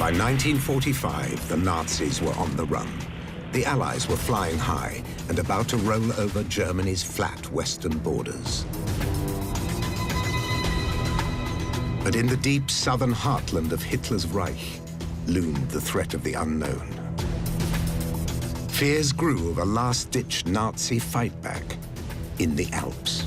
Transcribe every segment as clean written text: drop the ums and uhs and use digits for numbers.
By 1945, the Nazis were on the run. The Allies were flying high and about to roll over Germany's flat western borders. But in the deep southern heartland of Hitler's Reich loomed the threat of the unknown. Fears grew of a last-ditch Nazi fight-back in the Alps.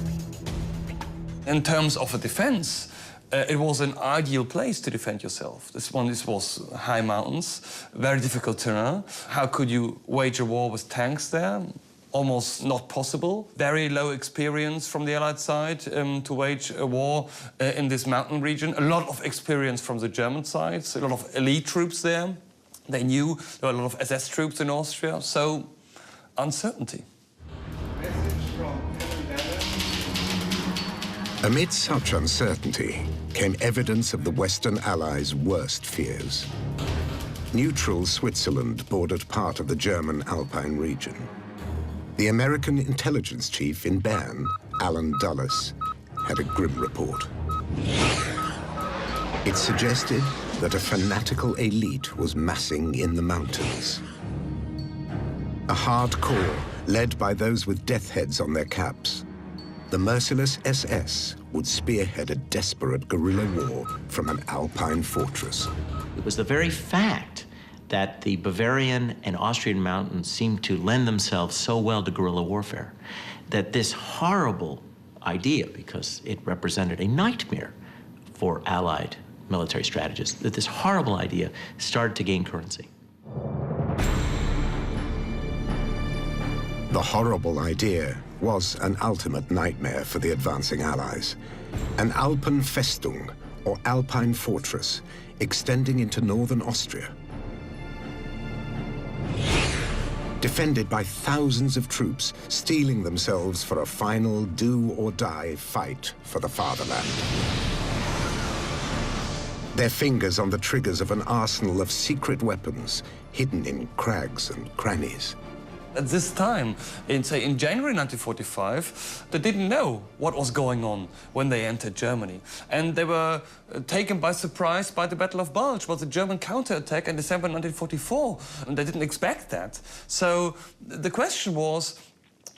In terms of a defense, it was an ideal place to defend yourself. This was high mountains, very difficult terrain. How could you wage a war with tanks there? Almost not possible. Very low experience from the Allied side to wage a war in this mountain region. A lot of experience from the German side, a lot of elite troops there. They knew there were a lot of SS troops in Austria, so uncertainty. Amid such uncertainty came evidence of the Western Allies' worst fears. Neutral Switzerland bordered part of the German Alpine region. The American intelligence chief in Bern, Alan Dulles, had a grim report. It suggested that a fanatical elite was massing in the mountains. A hardcore led by those with death heads on their caps. The merciless SS would spearhead a desperate guerrilla war from an Alpine fortress. It was the very fact that the Bavarian and Austrian mountains seemed to lend themselves so well to guerrilla warfare that this horrible idea, because it represented a nightmare for Allied military strategists, that this horrible idea started to gain currency. The horrible idea was an ultimate nightmare for the advancing Allies. An Alpenfestung, or Alpine fortress, extending into northern Austria. Defended by thousands of troops, steeling themselves for a final do-or-die fight for the fatherland. Their fingers on the triggers of an arsenal of secret weapons hidden in crags and crannies. At this time, in January 1945, they didn't know what was going on when they entered Germany. And they were taken by surprise by the Battle of Bulge, was a German counterattack in December 1944. And they didn't expect that. So the question was,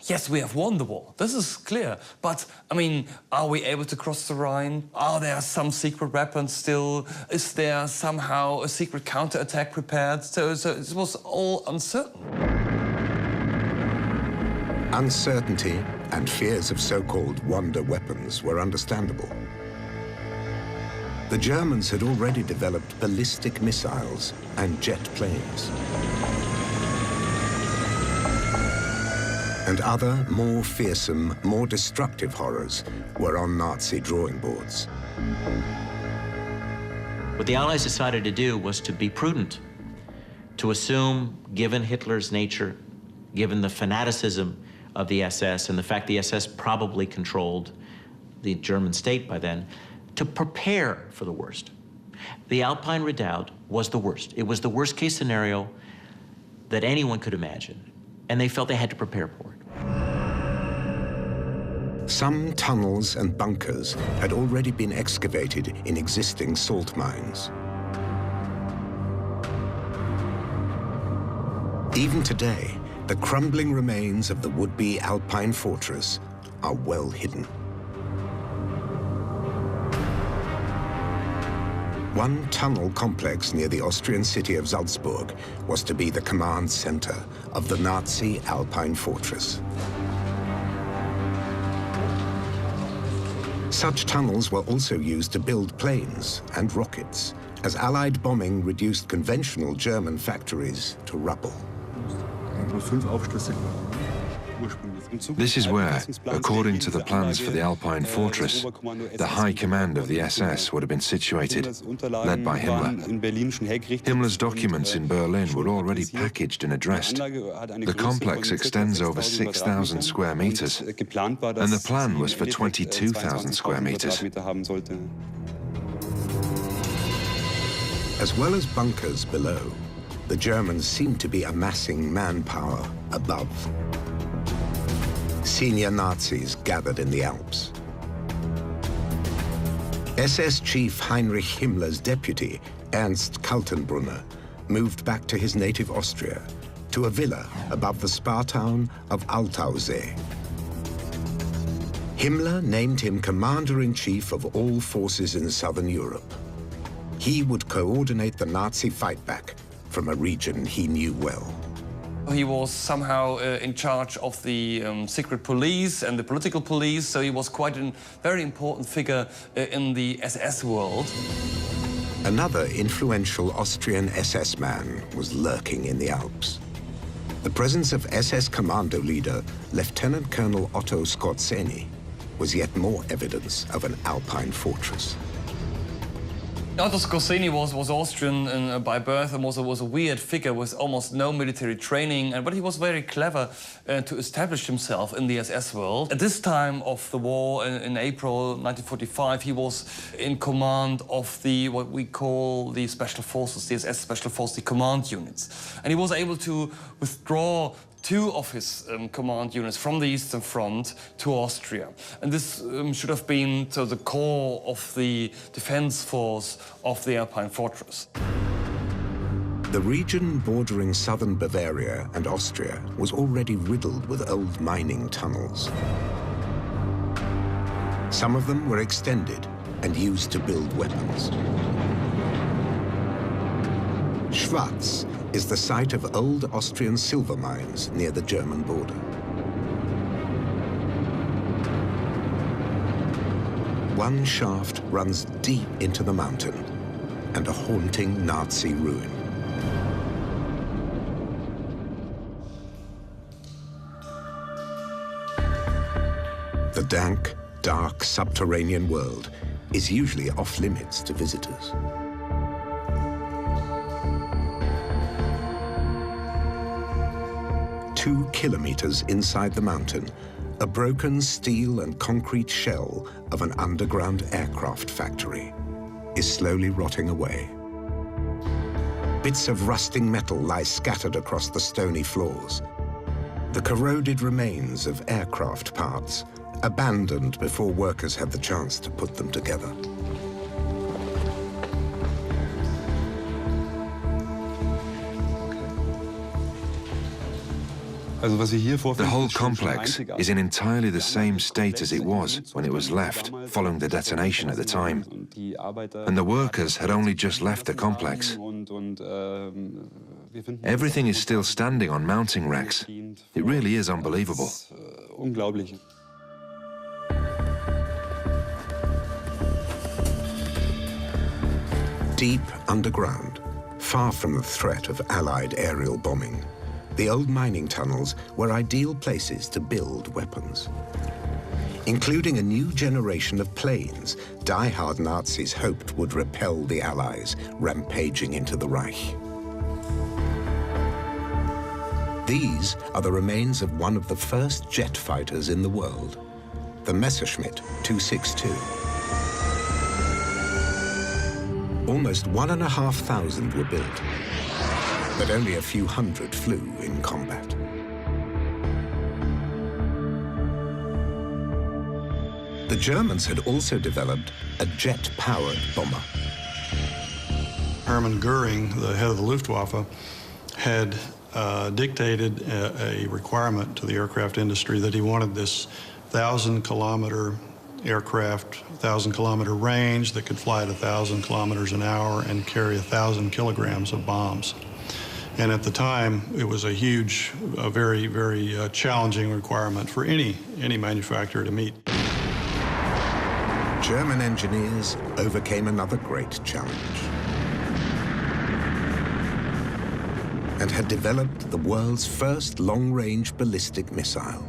yes, we have won the war. This is clear. But, I mean, are we able to cross the Rhine? Are there some secret weapons still? Is there somehow a secret counterattack prepared? So it was all uncertain. Uncertainty and fears of so-called wonder weapons were understandable. The Germans had already developed ballistic missiles and jet planes. And other, more fearsome, more destructive horrors were on Nazi drawing boards. What the Allies decided to do was to be prudent, to assume, given Hitler's nature, given the fanaticism of the SS and the fact the SS probably controlled the German state by then, to prepare for the worst. The Alpine Redoubt was the worst. It was the worst case scenario that anyone could imagine, and they felt they had to prepare for it. Some tunnels and bunkers had already been excavated in existing salt mines. Even today, the crumbling remains of the would-be Alpine fortress are well hidden. One tunnel complex near the Austrian city of Salzburg was to be the command center of the Nazi Alpine fortress. Such tunnels were also used to build planes and rockets, as Allied bombing reduced conventional German factories to rubble. This is where, according to the plans for the Alpine fortress, the high command of the SS would have been situated, led by Himmler. Himmler's documents in Berlin were already packaged and addressed. The complex extends over 6,000 square meters, and the plan was for 22,000 square meters. As well as bunkers below, the Germans seemed to be amassing manpower above. Senior Nazis gathered in the Alps. SS Chief Heinrich Himmler's deputy, Ernst Kaltenbrunner, moved back to his native Austria, to a villa above the spa town of Altausee. Himmler named him commander-in-chief of all forces in southern Europe. He would coordinate the Nazi fightback from a region he knew well. He was somehow in charge of the secret police and the political police, so he was quite a very important figure in the SS world. Another influential Austrian SS man was lurking in the Alps. The presence of SS commando leader Lieutenant Colonel Otto Skorzeny was yet more evidence of an Alpine fortress. Otto Skorzeny was Austrian by birth and was a weird figure with almost no military training, but he was very clever to establish himself in the SS world. At this time of the war, in April 1945, he was in command of what we call the Special Forces, the SS Special Forces, the command units. And he was able to withdraw two of his command units from the Eastern Front to Austria. And this should have been the core of the defense force of the Alpine fortress. The region bordering southern Bavaria and Austria was already riddled with old mining tunnels. Some of them were extended and used to build weapons. Schwaz is the site of old Austrian silver mines near the German border. One shaft runs deep into the mountain and a haunting Nazi ruin. The dank, dark subterranean world is usually off-limits to visitors. Two kilometers inside the mountain, a broken steel and concrete shell of an underground aircraft factory is slowly rotting away. Bits of rusting metal lie scattered across the stony floors. The corroded remains of aircraft parts, abandoned before workers had the chance to put them together. The whole complex is in entirely the same state as it was when it was left, following the detonation at the time. And the workers had only just left the complex. Everything is still standing on mounting racks. It really is unbelievable. Deep underground, far from the threat of Allied aerial bombing, the old mining tunnels were ideal places to build weapons. Including a new generation of planes die-hard Nazis hoped would repel the Allies rampaging into the Reich. These are the remains of one of the first jet fighters in the world, the Messerschmitt 262. Almost 1,500 were built, but only a few hundred flew in combat. The Germans had also developed a jet-powered bomber. Hermann Goering, the head of the Luftwaffe, had dictated a requirement to the aircraft industry that he wanted this 1,000-kilometer aircraft, 1,000-kilometer range that could fly at 1,000 kilometers an hour and carry 1,000 kilograms of bombs. And at the time, it was a huge, very, very challenging requirement for any manufacturer to meet. German engineers overcame another great challenge and had developed the world's first long-range ballistic missile,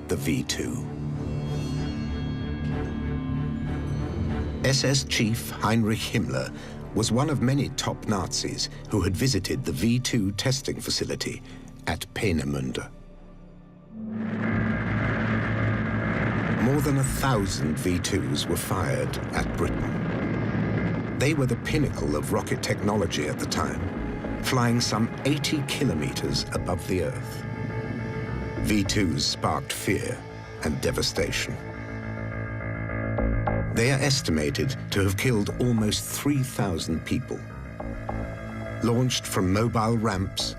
the V2. SS Chief Heinrich Himmler was one of many top Nazis who had visited the V2 testing facility at Peenemünde. More than 1,000 V2s were fired at Britain. They were the pinnacle of rocket technology at the time, flying some 80 kilometers above the Earth. V2s sparked fear and devastation. They are estimated to have killed almost 3,000 people. Launched from mobile ramps,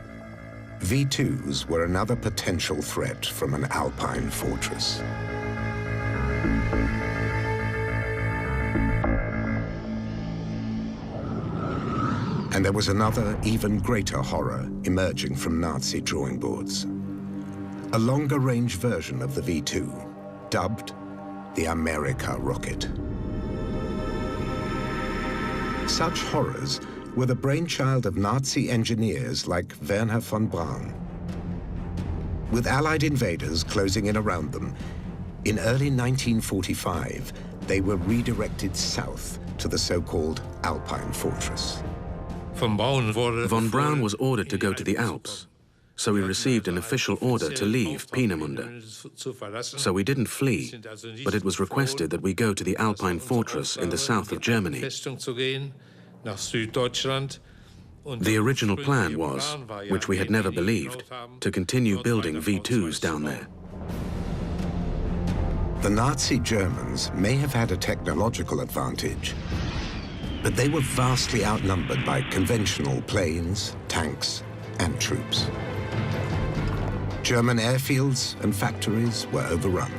V2s were another potential threat from an Alpine fortress. And there was another, even greater horror emerging from Nazi drawing boards. A longer-range version of the V2, dubbed the America rocket. Such horrors were the brainchild of Nazi engineers like Werner von Braun. With Allied invaders closing in around them, in early 1945, they were redirected south to the so-called Alpine fortress. Von Braun was ordered to go to the Alps, so we received an official order to leave Peenemünde. So we didn't flee, but it was requested that we go to the Alpine fortress in the south of Germany. The original plan was, which we had never believed, to continue building V2s down there. The Nazi Germans may have had a technological advantage, but they were vastly outnumbered by conventional planes, tanks, and troops. German airfields and factories were overrun.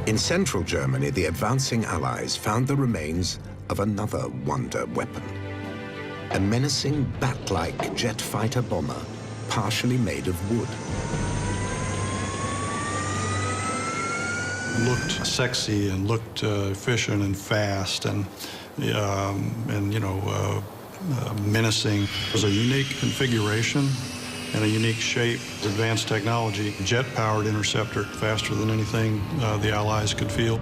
In central Germany, the advancing Allies found the remains of another wonder weapon. A menacing bat-like jet fighter bomber, partially made of wood. Looked sexy and looked efficient and fast and menacing. It was a unique configuration and a unique shape, advanced technology, jet-powered interceptor, faster than anything the Allies could field.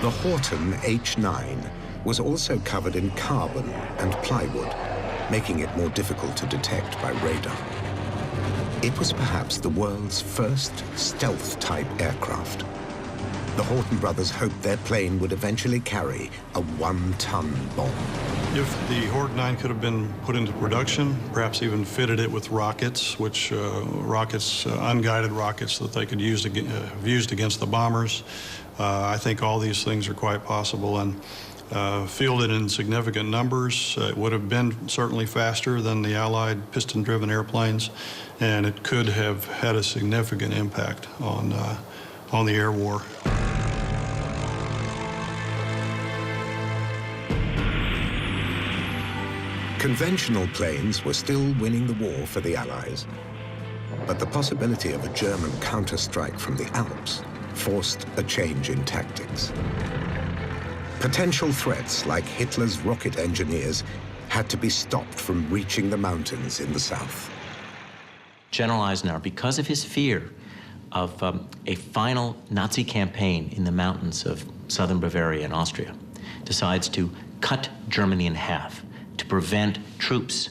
The Horten H-9 was also covered in carbon and plywood, making it more difficult to detect by radar. It was perhaps the world's first stealth-type aircraft. The Horten brothers hoped their plane would eventually carry a 1-ton bomb. If the Horten 9 could have been put into production, perhaps even fitted it with rockets, which unguided rockets that they could use used against the bombers, I think all these things are quite possible. And fielded in significant numbers, it would have been certainly faster than the Allied piston-driven airplanes, and it could have had a significant impact on the air war. Conventional planes were still winning the war for the Allies, but the possibility of a German counterstrike from the Alps forced a change in tactics. Potential threats like Hitler's rocket engineers had to be stopped from reaching the mountains in the south. General Eisenhower, because of his fear of a final Nazi campaign in the mountains of southern Bavaria and Austria, decides to cut Germany in half to prevent troops,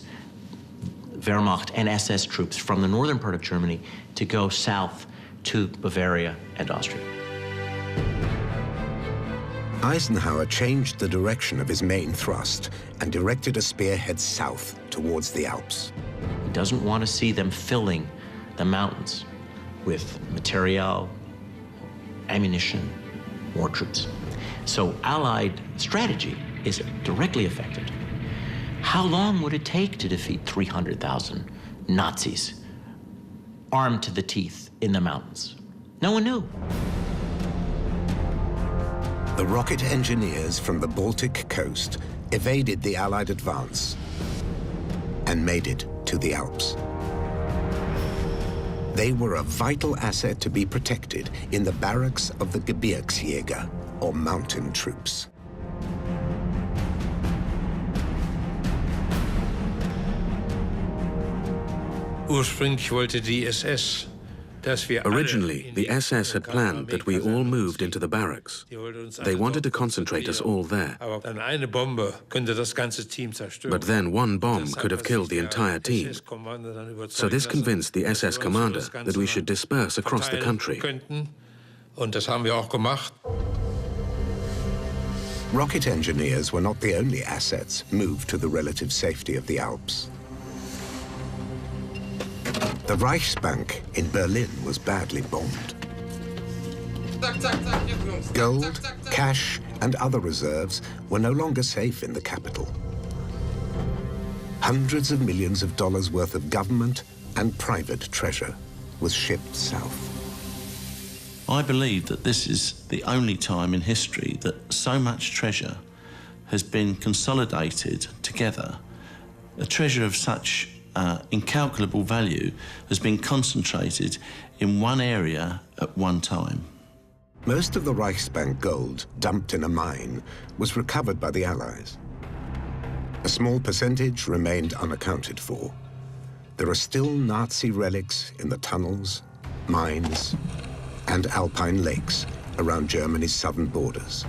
Wehrmacht and SS troops from the northern part of Germany to go south to Bavaria and Austria. Eisenhower changed the direction of his main thrust and directed a spearhead south towards the Alps. He doesn't want to see them filling the mountains with material, ammunition, more troops. So Allied strategy is directly affected. How long would it take to defeat 300,000 Nazis armed to the teeth in the mountains? No one knew. The rocket engineers from the Baltic coast evaded the Allied advance and made it to the Alps. They were a vital asset to be protected in the barracks of the Gebirgsjäger, or mountain troops. Originally, the SS had planned that we all moved into the barracks. They wanted to concentrate us all there. But then one bomb could have killed the entire team. So this convinced the SS commander that we should disperse across the country. Rocket engineers were not the only assets moved to the relative safety of the Alps. The Reichsbank in Berlin was badly bombed. Gold, cash, and other reserves were no longer safe in the capital. Hundreds of millions of dollars worth of government and private treasure was shipped south. I believe that this is the only time in history that so much treasure has been consolidated together. A treasure of such incalculable value has been concentrated in one area at one time. Most of the Reichsbank gold dumped in a mine was recovered by the Allies. A small percentage remained unaccounted for. There are still Nazi relics in the tunnels, mines, and alpine lakes around Germany's southern borders.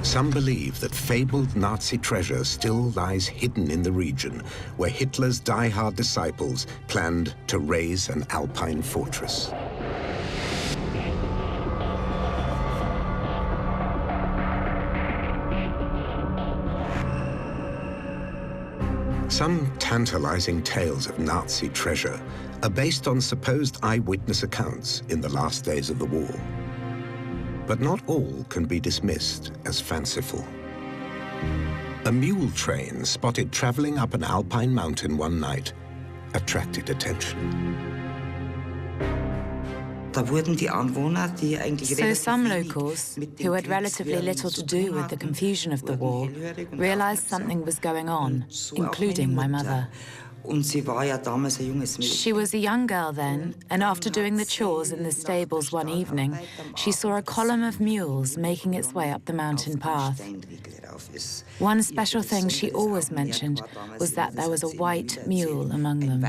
Some believe that fabled Nazi treasure still lies hidden in the region where Hitler's die-hard disciples planned to raise an alpine fortress. Some tantalizing tales of Nazi treasure are based on supposed eyewitness accounts in the last days of the war. But not all can be dismissed as fanciful. A mule train spotted traveling up an alpine mountain one night attracted attention. So some locals, who had relatively little to do with the confusion of the war, realized something was going on, including my mother. She was a young girl then, and after doing the chores in the stables one evening, she saw a column of mules making its way up the mountain path. One special thing she always mentioned was that there was a white mule among them.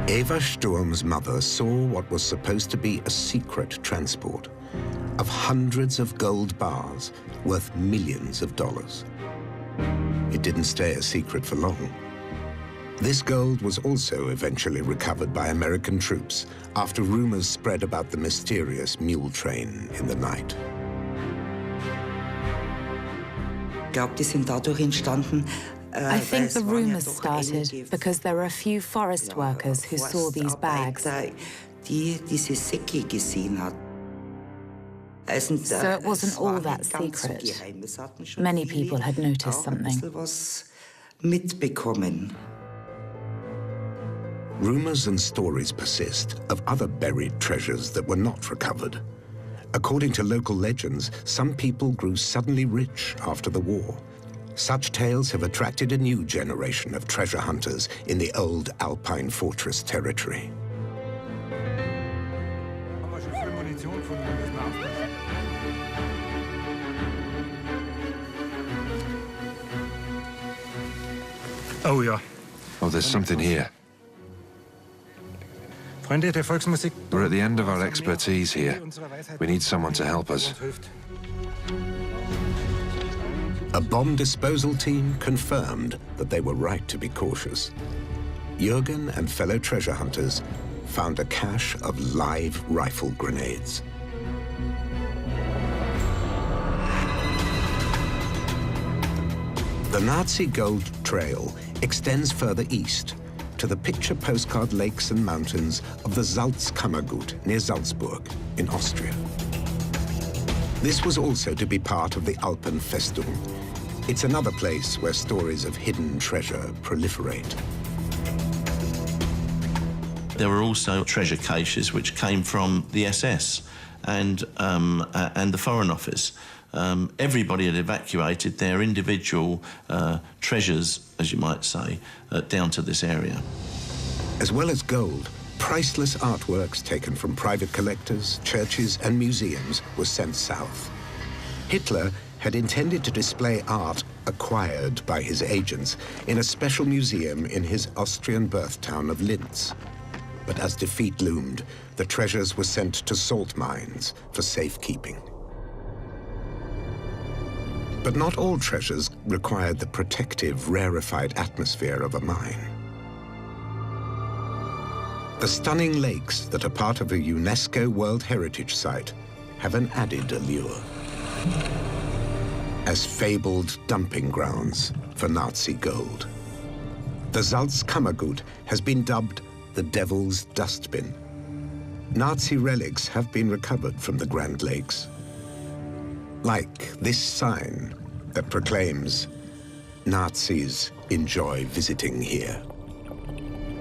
Eva Sturm's mother saw what was supposed to be a secret transport of hundreds of gold bars worth millions of dollars. It didn't stay a secret for long. This gold was also eventually recovered by American troops after rumors spread about the mysterious mule train in the night. I think the rumors started because there were a few forest workers who saw these bags. So it wasn't all that secret. Many people had noticed something. Rumors and stories persist of other buried treasures that were not recovered. According to local legends, some people grew suddenly rich after the war. Such tales have attracted a new generation of treasure hunters in the old Alpine fortress territory. Oh, yeah. Oh, there's something here. We're at the end of our expertise here. We need someone to help us. A bomb disposal team confirmed that they were right to be cautious. Jürgen and fellow treasure hunters found a cache of live rifle grenades. The Nazi gold trail extends further east to the picture postcard lakes and mountains of the Salzkammergut near Salzburg in Austria. This was also to be part of the Alpenfestung. It's another place where stories of hidden treasure proliferate. There were also treasure caches which came from the SS and the Foreign Office. Everybody had evacuated their individual treasures, as you might say, down to this area. As well as gold, priceless artworks taken from private collectors, churches, and museums were sent south. Hitler had intended to display art acquired by his agents in a special museum in his Austrian birth town of Linz. But as defeat loomed, the treasures were sent to salt mines for safekeeping. But not all treasures required the protective, rarefied atmosphere of a mine. The stunning lakes that are part of a UNESCO World Heritage Site have an added allure as fabled dumping grounds for Nazi gold. The Salzkammergut has been dubbed the Devil's Dustbin. Nazi relics have been recovered from the Grand Lakes, like this sign that proclaims Nazis enjoy visiting here.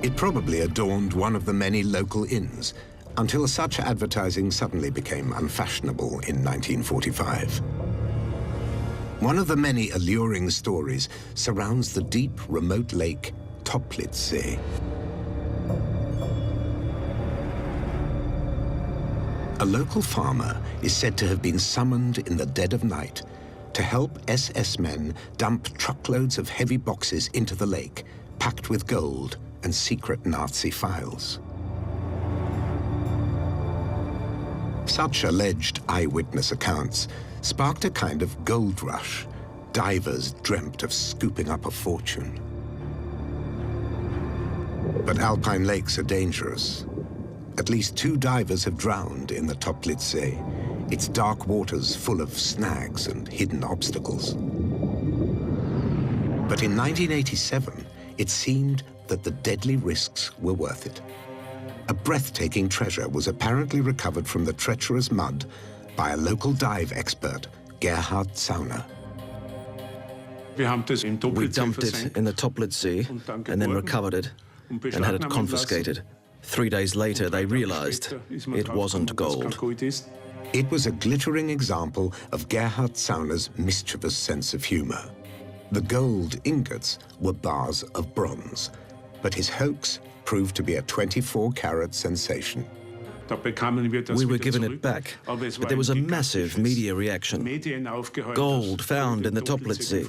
It probably adorned one of the many local inns, until such advertising suddenly became unfashionable in 1945. One of the many alluring stories surrounds the deep, remote lake Toplitzsee. A local farmer is said to have been summoned in the dead of night to help SS men dump truckloads of heavy boxes into the lake, packed with gold and secret Nazi files. Such alleged eyewitness accounts sparked a kind of gold rush. Divers dreamt of scooping up a fortune. But alpine lakes are dangerous. At least 2 divers have drowned in the Toplitzsee, its dark waters full of snags and hidden obstacles. But in 1987, it seemed that the deadly risks were worth it. A breathtaking treasure was apparently recovered from the treacherous mud by a local dive expert, Gerhard Zauner. We dumped it in the Toplitzsee and then recovered it and had it confiscated. 3 days later, they realized it wasn't gold. It was a glittering example of Gerhard Zauner's mischievous sense of humor. The gold ingots were bars of bronze, but his hoax proved to be a 24-carat sensation. We were given it back, but there was a massive media reaction. Gold found in the Toplitzsee.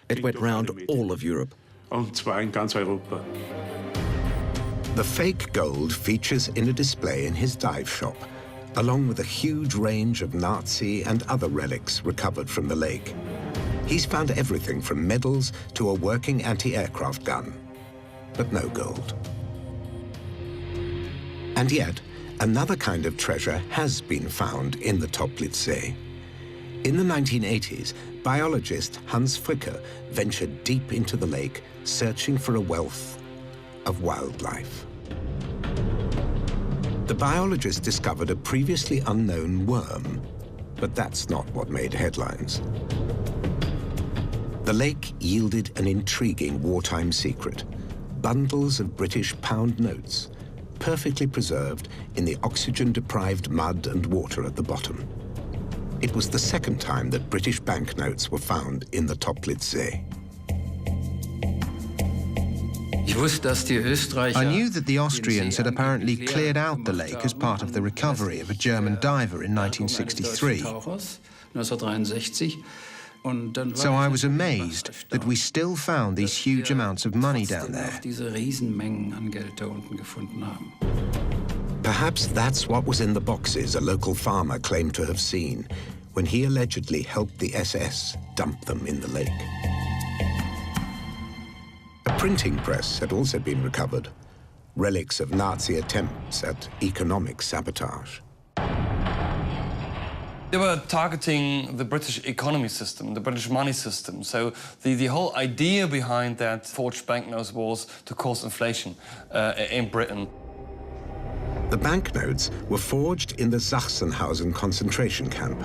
It went round all of Europe. The fake gold features in a display in his dive shop, along with a huge range of Nazi and other relics recovered from the lake. He's found everything from medals to a working anti-aircraft gun, but no gold. And yet, another kind of treasure has been found in the Toplitzsee. In the 1980s, biologist Hans Fricker ventured deep into the lake, searching for a wealth of wildlife. The biologist discovered a previously unknown worm, but that's not what made headlines. The lake yielded an intriguing wartime secret: bundles of British pound notes, perfectly preserved in the oxygen-deprived mud and water at the bottom. It was the second time that British banknotes were found in the Toplitzsee. I knew that the Austrians had apparently cleared out the lake as part of the recovery of a German diver in 1963. So I was amazed that we still found these huge amounts of money down there. Perhaps that's what was in the boxes a local farmer claimed to have seen when he allegedly helped the SS dump them in the lake. A printing press had also been recovered, relics of Nazi attempts at economic sabotage. They were targeting the British economy system, the British money system. So the whole idea behind that forged banknotes was to cause inflation in Britain. The banknotes were forged in the Sachsenhausen concentration camp.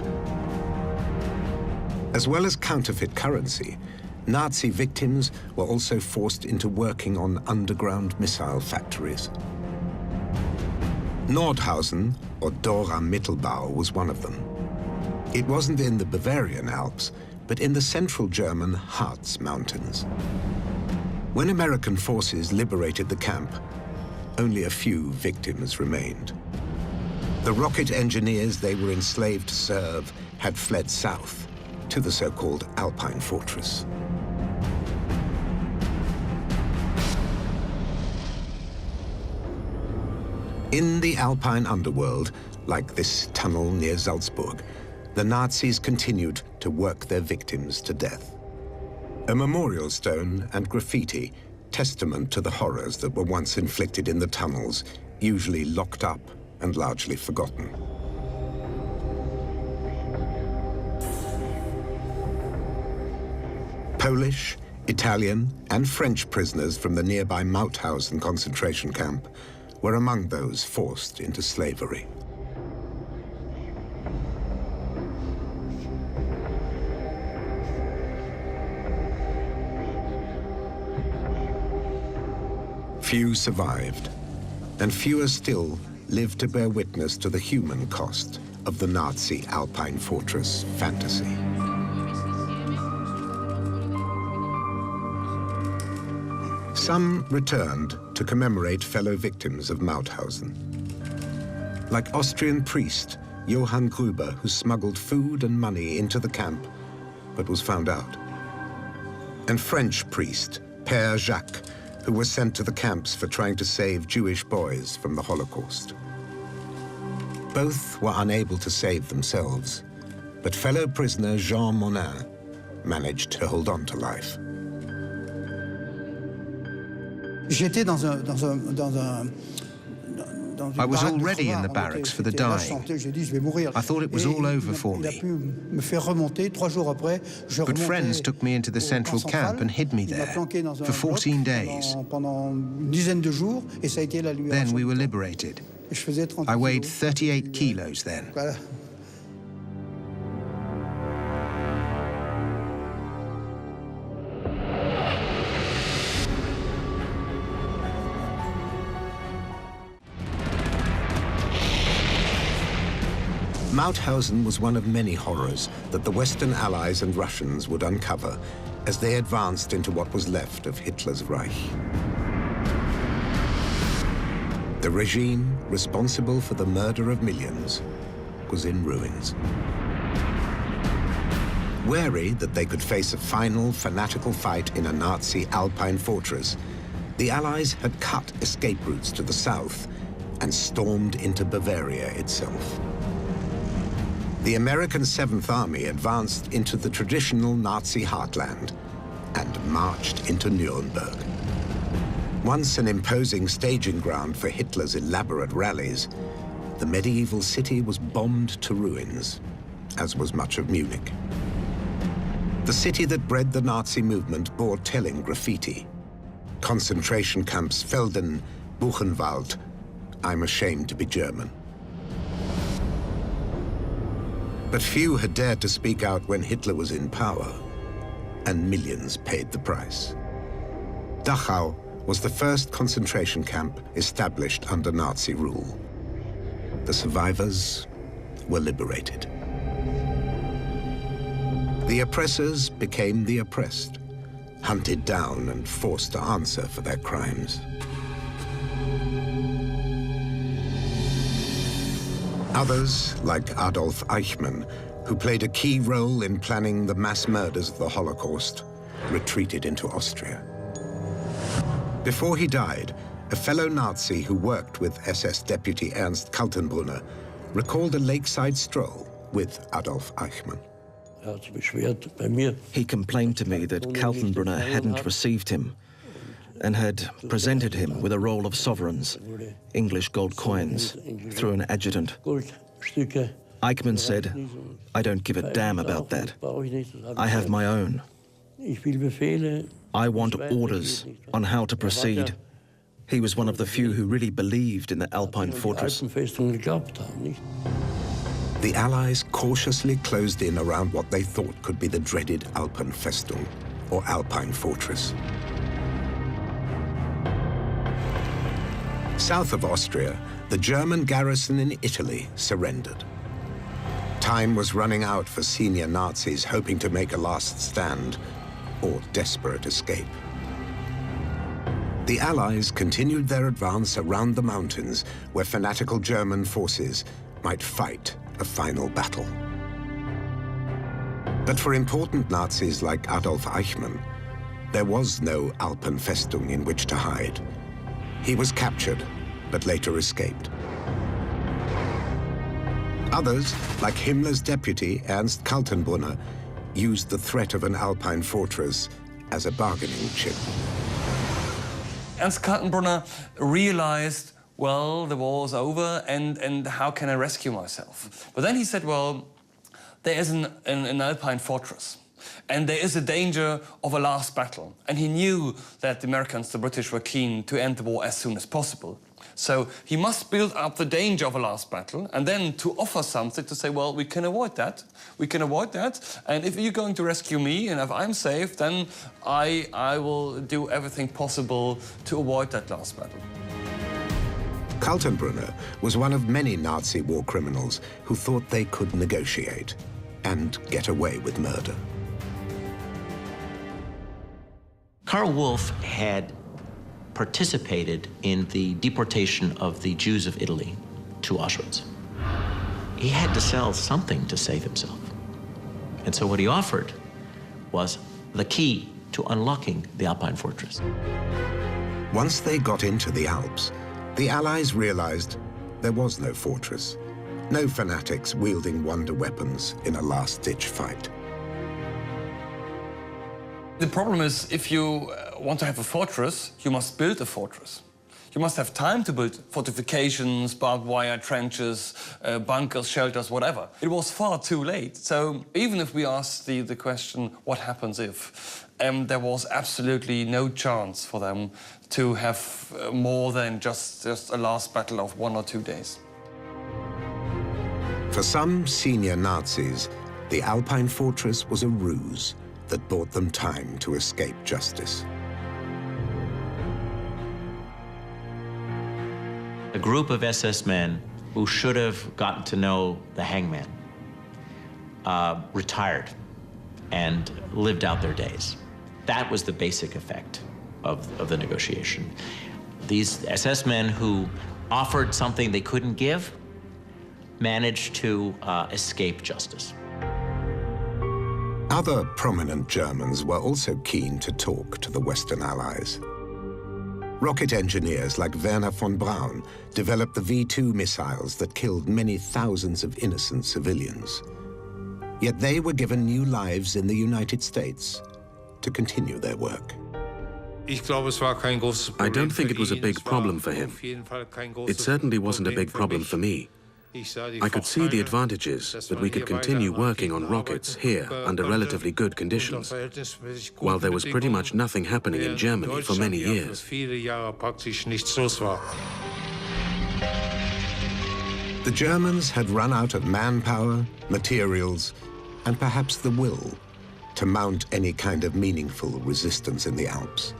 As well as counterfeit currency, Nazi victims were also forced into working on underground missile factories. Nordhausen, or Dora Mittelbau, was one of them. It wasn't in the Bavarian Alps, but in the central German Harz Mountains. When American forces liberated the camp, only a few victims remained. The rocket engineers they were enslaved to serve had fled south to the so-called Alpine Fortress. In the Alpine underworld, like this tunnel near Salzburg, the Nazis continued to work their victims to death. A memorial stone and graffiti, testament to the horrors that were once inflicted in the tunnels, usually locked up and largely forgotten. Polish, Italian, and French prisoners from the nearby Mauthausen concentration camp were among those forced into slavery. Few survived, and fewer still lived to bear witness to the human cost of the Nazi Alpine fortress fantasy. Some returned to commemorate fellow victims of Mauthausen. Like Austrian priest Johann Gruber, who smuggled food and money into the camp, but was found out. And French priest Père Jacques, who was sent to the camps for trying to save Jewish boys from the Holocaust. Both were unable to save themselves, but fellow prisoner Jean Monin managed to hold on to life. I was already in the barracks for the dying. I thought it was all over for me. But friends took me into the central camp and hid me there for 14 days. Then we were liberated. I weighed 38 kilos then. Mauthausen was one of many horrors that the Western Allies and Russians would uncover as they advanced into what was left of Hitler's Reich. The regime responsible for the murder of millions was in ruins. Wary that they could face a final fanatical fight in a Nazi Alpine fortress, the Allies had cut escape routes to the south and stormed into Bavaria itself. The American 7th Army advanced into the traditional Nazi heartland and marched into Nuremberg. Once an imposing staging ground for Hitler's elaborate rallies, the medieval city was bombed to ruins, as was much of Munich. The city that bred the Nazi movement bore telling graffiti. Concentration camps Felden, Buchenwald, I'm ashamed to be German. But few had dared to speak out when Hitler was in power, and millions paid the price. Dachau was the first concentration camp established under Nazi rule. The survivors were liberated. The oppressors became the oppressed, hunted down and forced to answer for their crimes. Others, like Adolf Eichmann, who played a key role in planning the mass murders of the Holocaust, retreated into Austria. Before he died, a fellow Nazi who worked with SS deputy Ernst Kaltenbrunner recalled a lakeside stroll with Adolf Eichmann. He complained to me that Kaltenbrunner hadn't received him and had presented him with a roll of sovereigns, English gold coins, through an adjutant. Eichmann said, "I don't give a damn about that. I have my own. I want orders on how to proceed." He was one of the few who really believed in the Alpine fortress. The Allies cautiously closed in around what they thought could be the dreaded Alpenfestung, or Alpine fortress. South of Austria, the German garrison in Italy surrendered. Time was running out for senior Nazis hoping to make a last stand or desperate escape. The Allies continued their advance around the mountains where fanatical German forces might fight a final battle. But for important Nazis like Adolf Eichmann, there was no Alpenfestung in which to hide. He was captured, but later escaped. Others, like Himmler's deputy, Ernst Kaltenbrunner, used the threat of an Alpine fortress as a bargaining chip. Ernst Kaltenbrunner realized, well, the war is over, and how can I rescue myself? But then he said, well, there is an Alpine fortress, and there is a danger of a last battle. And he knew that the Americans, the British, were keen to end the war as soon as possible. So he must build up the danger of a last battle and then to offer something to say, well, we can avoid that. We can avoid that. And if you're going to rescue me and if I'm safe, then I will do everything possible to avoid that last battle. Kaltenbrunner was one of many Nazi war criminals who thought they could negotiate and get away with murder. Karl Wolff had participated in the deportation of the Jews of Italy to Auschwitz. He had to sell something to save himself. And so what he offered was the key to unlocking the Alpine fortress. Once they got into the Alps, the Allies realized there was no fortress, no fanatics wielding wonder weapons in a last-ditch fight. The problem is, if you want to have a fortress, you must build a fortress. You must have time to build fortifications, barbed wire trenches, bunkers, shelters, whatever. It was far too late. So even if we ask the question, what happens if, there was absolutely no chance for them to have more than just a last battle of 1 or 2 days. For some senior Nazis, the Alpine fortress was a ruse that bought them time to escape justice. A group of SS men who should have gotten to know the hangman retired and lived out their days. That was the basic effect of the negotiation. These SS men who offered something they couldn't give managed to escape justice. Other prominent Germans were also keen to talk to the Western Allies. Rocket engineers like Werner von Braun developed the V-2 missiles that killed many thousands of innocent civilians. Yet they were given new lives in the United States to continue their work. I don't think it was a big problem for him. It certainly wasn't a big problem for me. I could see the advantages that we could continue working on rockets here under relatively good conditions, while there was pretty much nothing happening in Germany for many years. The Germans had run out of manpower, materials, and perhaps the will to mount any kind of meaningful resistance in the Alps.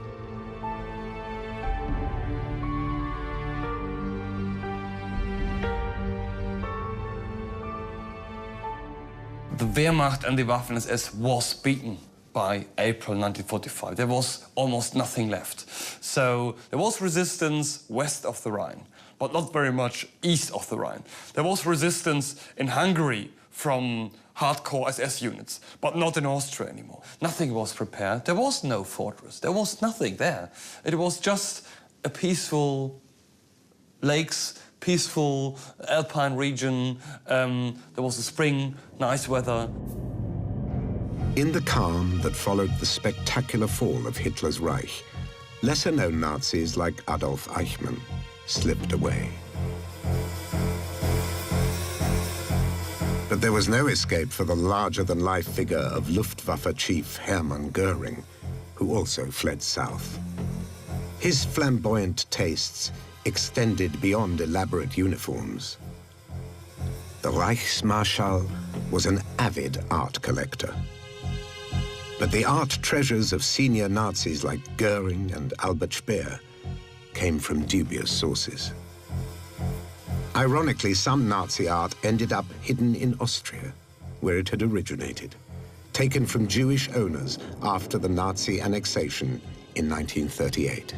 The Wehrmacht and the Waffen-SS was beaten by April 1945. There was almost nothing left. So there was resistance west of the Rhine, but not very much east of the Rhine. There was resistance in Hungary from hardcore SS units, but not in Austria anymore. Nothing was prepared. There was no fortress. There was nothing there. It was just a peaceful lakes, peaceful alpine region. There was a spring, nice weather. In the calm that followed the spectacular fall of Hitler's Reich, lesser-known Nazis like Adolf Eichmann slipped away. But there was no escape for the larger-than-life figure of Luftwaffe chief Hermann Göring, who also fled south. His flamboyant tastes extended beyond elaborate uniforms. The Reichsmarschall was an avid art collector. But the art treasures of senior Nazis like Göring and Albert Speer came from dubious sources. Ironically, some Nazi art ended up hidden in Austria, where it had originated, taken from Jewish owners after the Nazi annexation in 1938.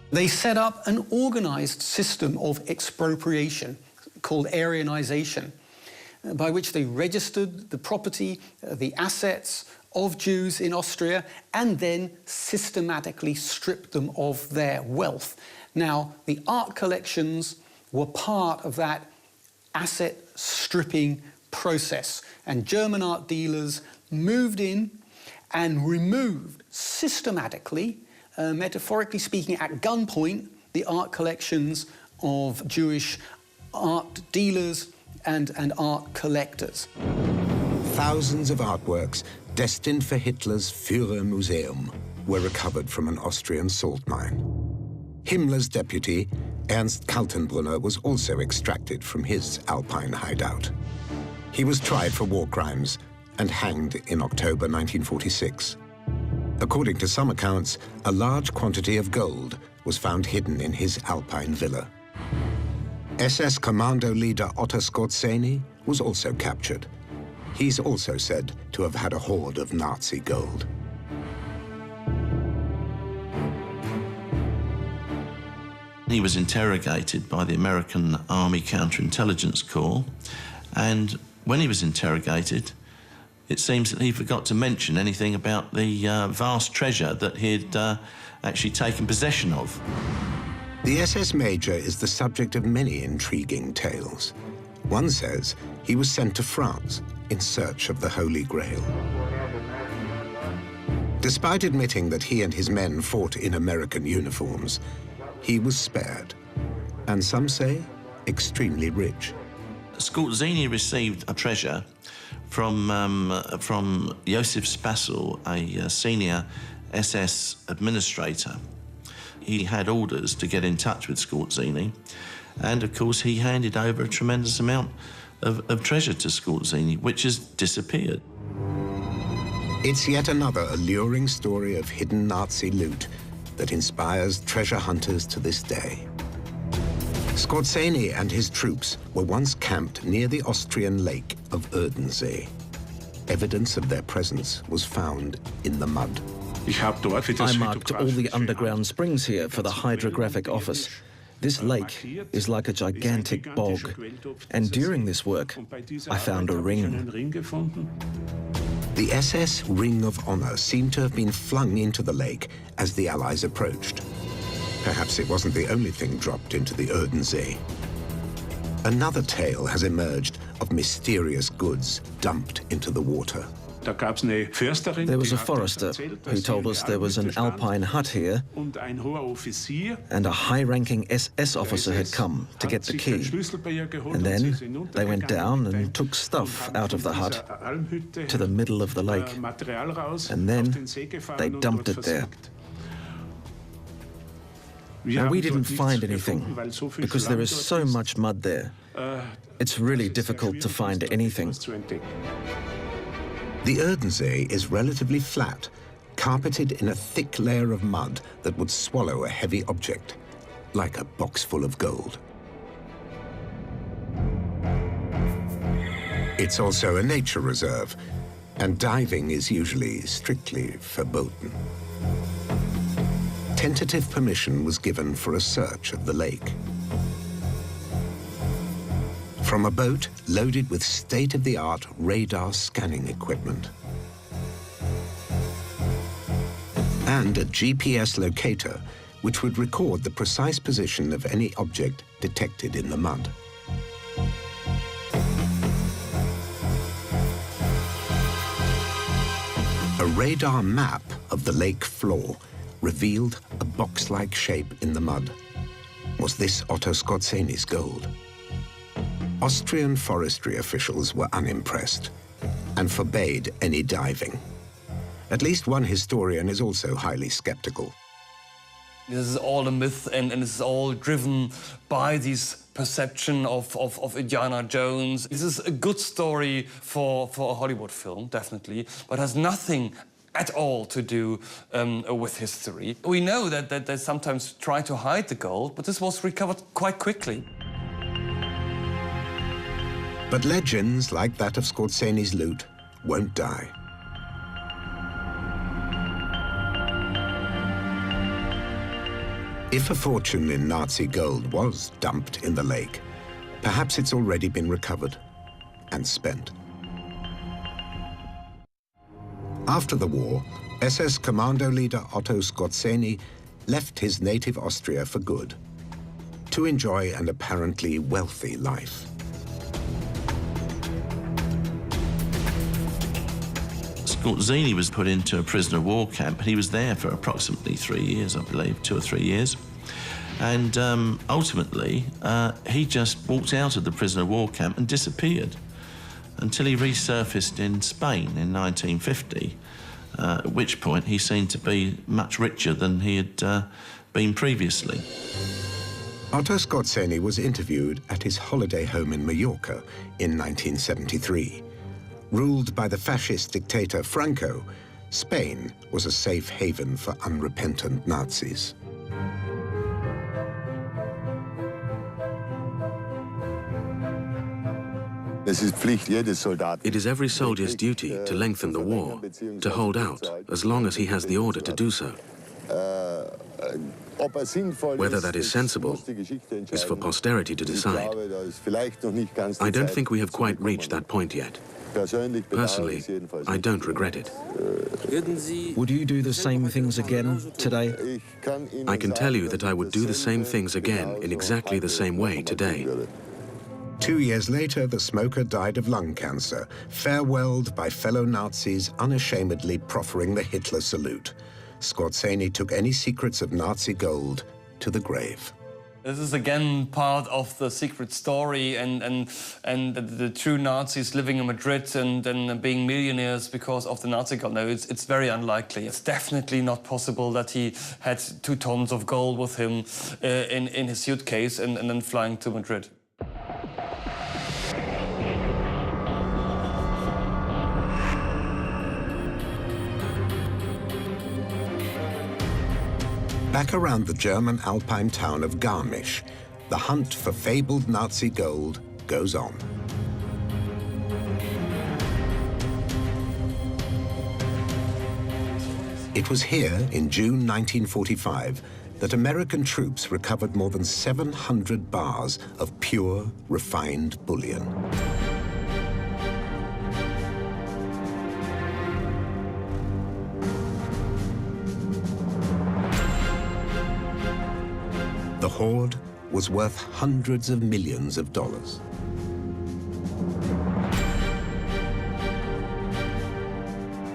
They set up an organized system of expropriation called Aryanization, by which they registered the property, the assets of Jews in Austria, and then systematically stripped them of their wealth. Now, the art collections were part of that asset stripping process, and German art dealers moved in and removed systematically, metaphorically speaking, at gunpoint, the art collections of Jewish art dealers and art collectors. Thousands of artworks destined for Hitler's Führermuseum were recovered from an Austrian salt mine. Himmler's deputy, Ernst Kaltenbrunner, was also extracted from his Alpine hideout. He was tried for war crimes and hanged in October 1946. According to some accounts, a large quantity of gold was found hidden in his Alpine villa. SS commando leader Otto Skorzeny was also captured. He's also said to have had a hoard of Nazi gold. He was interrogated by the American Army Counterintelligence Corps, and when he was interrogated, it seems that he forgot to mention anything about the vast treasure that he'd actually taken possession of. The SS Major is the subject of many intriguing tales. One says he was sent to France in search of the Holy Grail. Despite admitting that he and his men fought in American uniforms, he was spared, and some say extremely rich. Skorzeny received a treasure from Josef Spassel, a senior SS administrator. He had orders to get in touch with Skorzeny, and of course he handed over a tremendous amount of treasure to Skorzeny, which has disappeared. It's yet another alluring story of hidden Nazi loot that inspires treasure hunters to this day. Skorzeny and his troops were once camped near the Austrian lake of Erdensee. Evidence of their presence was found in the mud. I marked all the underground springs here for the hydrographic office. This lake is like a gigantic bog, and during this work, I found a ring. The SS Ring of Honor seemed to have been flung into the lake as the Allies approached. Perhaps it wasn't the only thing dropped into the Erdensee. Another tale has emerged of mysterious goods dumped into the water. There was a forester who told us there was an Alpine hut here, and a high-ranking SS officer had come to get the key. And then they went down and took stuff out of the hut to the middle of the lake. And then they dumped it there. Now, we didn't find anything because there is so much mud there. It's really difficult to find anything. The Erdensee is relatively flat, carpeted in a thick layer of mud that would swallow a heavy object, like a box full of gold. It's also a nature reserve, and diving is usually strictly verboten. Tentative permission was given for a search of the lake. From a boat loaded with state-of-the-art radar scanning equipment. And a GPS locator, which would record the precise position of any object detected in the mud. A radar map of the lake floor revealed a box-like shape in the mud. Was this Otto Skorzeny's gold? Austrian forestry officials were unimpressed and forbade any diving. At least one historian is also highly skeptical. This is all a myth, and this is all driven by this perception of Indiana Jones. This is a good story for a Hollywood film, definitely, but has nothing at all to do with history. We know that they sometimes try to hide the gold, but this was recovered quite quickly. But legends like that of Skorzeny's loot won't die. If a fortune in Nazi gold was dumped in the lake, perhaps it's already been recovered and spent. After the war, SS commando leader Otto Skorzeny left his native Austria for good, to enjoy an apparently wealthy life. Skorzeny was put into a prisoner of war camp. He was there for approximately 3 years, I believe, 2 or 3 years. And ultimately, he just walked out of the prisoner of war camp and disappeared until he resurfaced in Spain in 1950 at which point he seemed to be much richer than he had been previously. Otto Skorzeny was interviewed at his holiday home in Mallorca in 1973. Ruled by the fascist dictator Franco, Spain was a safe haven for unrepentant Nazis. It is every soldier's duty to lengthen the war, to hold out as long as he has the order to do so. Whether that is sensible is for posterity to decide. I don't think we have quite reached that point yet. Personally, I don't regret it. Would you do the same things again today? I can tell you that I would do the same things again in exactly the same way today. 2 years later, the smoker died of lung cancer, farewelled by fellow Nazis unashamedly proffering the Hitler salute. Skorzeny took any secrets of Nazi gold to the grave. This is again part of the secret story and the true Nazis living in Madrid and being millionaires because of the Nazi gold. No, it's very unlikely. It's definitely not possible that he had 2 tons of gold with him in his suitcase and then flying to Madrid. Back around the German alpine town of Garmisch, the hunt for fabled Nazi gold goes on. It was here in June 1945 that American troops recovered more than 700 bars of pure, refined bullion. The hoard was worth hundreds of millions of dollars.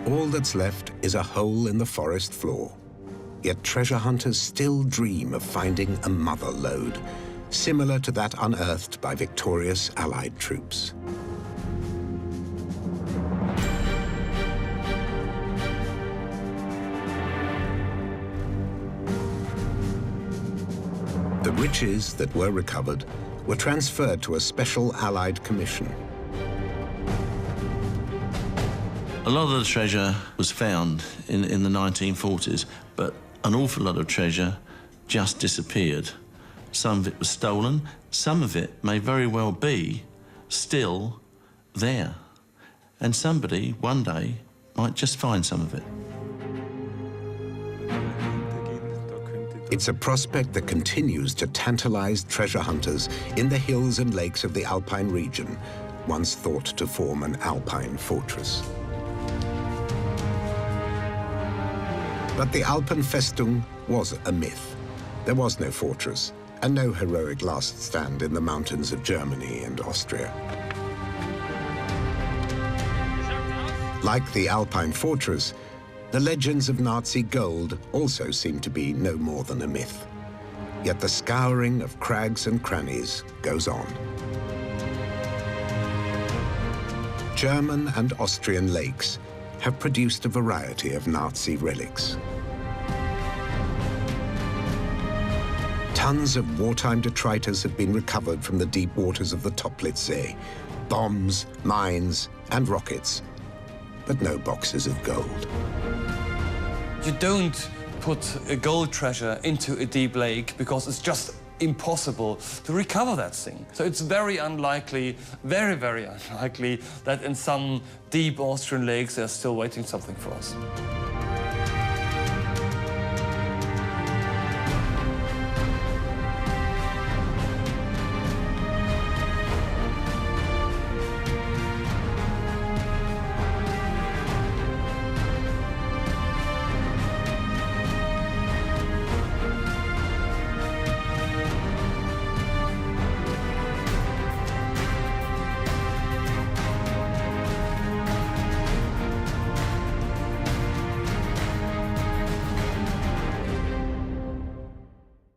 All that's left is a hole in the forest floor. Yet treasure hunters still dream of finding a mother lode, similar to that unearthed by victorious Allied troops. The riches that were recovered were transferred to a special Allied commission. A lot of the treasure was found in the 1940s, but an awful lot of treasure just disappeared. Some of it was stolen. Some of it may very well be still there. And somebody, one day, might just find some of it. It's a prospect that continues to tantalize treasure hunters in the hills and lakes of the Alpine region, once thought to form an Alpine fortress. But the Alpenfestung was a myth. There was no fortress and no heroic last stand in the mountains of Germany and Austria. Like the Alpine fortress, the legends of Nazi gold also seem to be no more than a myth. Yet the scouring of crags and crannies goes on. German and Austrian lakes have produced a variety of Nazi relics. Tons of wartime detritus have been recovered from the deep waters of the Toplitzsee. Bombs, mines, and rockets, but no boxes of gold. You don't put a gold treasure into a deep lake because it's just impossible to recover that thing. So it's very unlikely, very, very unlikely that in some deep Austrian lakes they're still waiting something for us.